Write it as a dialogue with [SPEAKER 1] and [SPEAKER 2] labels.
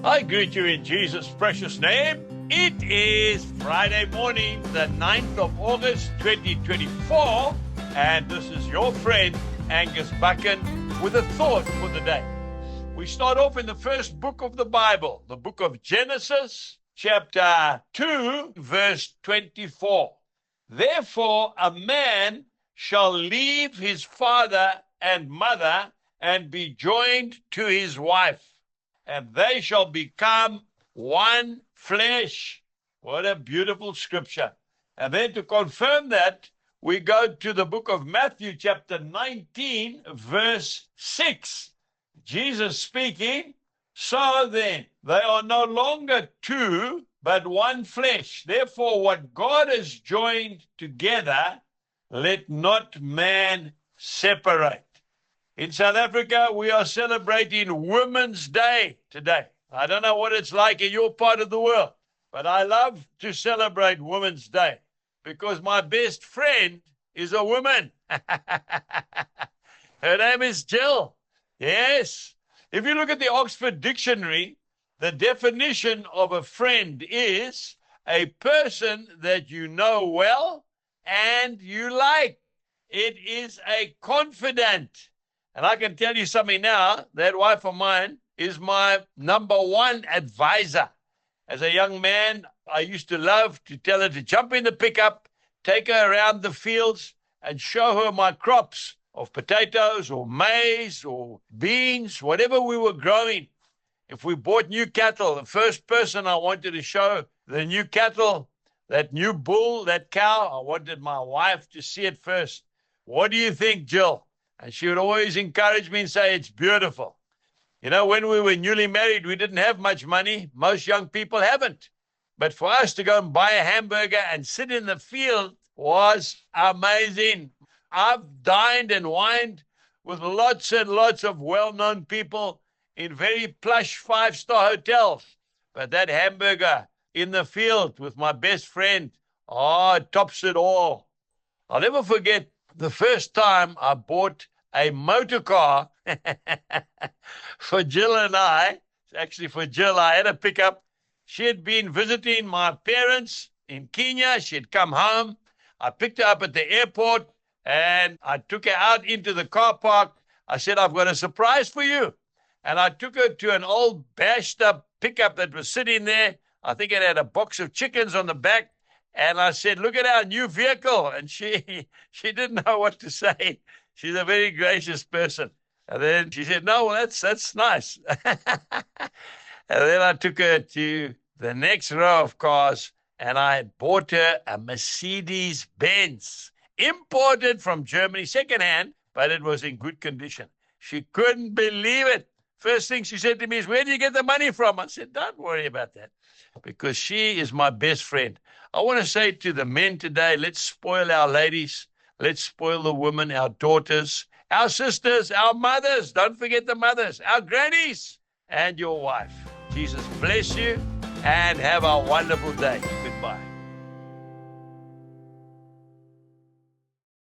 [SPEAKER 1] I greet you in Jesus' precious name. It is Friday morning, the 9th of August, 2024, and this is your friend, Angus Buchen, with a thought for the day. We start off in the first book of the Bible, the book of Genesis, chapter 2, verse 24. Therefore, a man shall leave his father and mother and be joined to his wife, and they shall become one flesh. What a beautiful scripture. And then to confirm that, we go to the book of Matthew, chapter 19, verse 6. Jesus speaking, so then, they are no longer two, but one flesh. Therefore, what God has joined together, let not man separate. In South Africa, we are celebrating Women's Day today. I don't know what it's like in your part of the world, but I love to celebrate Women's Day because my best friend is a woman. Her name is Jill. Yes. If you look at the Oxford Dictionary, the definition of a friend is a person that you know well and you like. It is a confidant. And I can tell you something now, that wife of mine is my number one advisor. As a young man, I used to love to tell her to jump in the pickup, take her around the fields and show her my crops of potatoes or maize or beans, whatever we were growing. If we bought new cattle, the first person I wanted to show the new cattle, that new bull, that cow, I wanted my wife to see it first. What do you think, Jill? And she would always encourage me and say, it's beautiful. You know, when we were newly married, we didn't have much money. Most young people haven't. But for us to go and buy a hamburger and sit in the field was amazing. I've dined and wined with lots and lots of well-known people in very plush five-star hotels. But that hamburger in the field with my best friend, it tops it all. I'll never forget the first time I bought a motor car for Jill and I. Actually, for Jill, I had a pickup. She had been visiting my parents in Kenya. She had come home. I picked her up at the airport and I took her out into the car park. I said, I've got a surprise for you. And I took her to an old bashed up pickup that was sitting there. I think it had a box of chickens on the back. And I said, look at our new vehicle. And she didn't know what to say. She's a very gracious person. And then she said, no, well, that's nice. And then I took her to the next row of cars and I bought her a Mercedes-Benz, imported from Germany, secondhand, but it was in good condition. She couldn't believe it. First thing she said to me is, where do you get the money from? I said, don't worry about that, because she is my best friend. I want to say to the men today, let's spoil our ladies. Let's spoil the women, our daughters, our sisters, our mothers. Don't forget the mothers, our grannies, and your wife. Jesus bless you and have a wonderful day. Goodbye.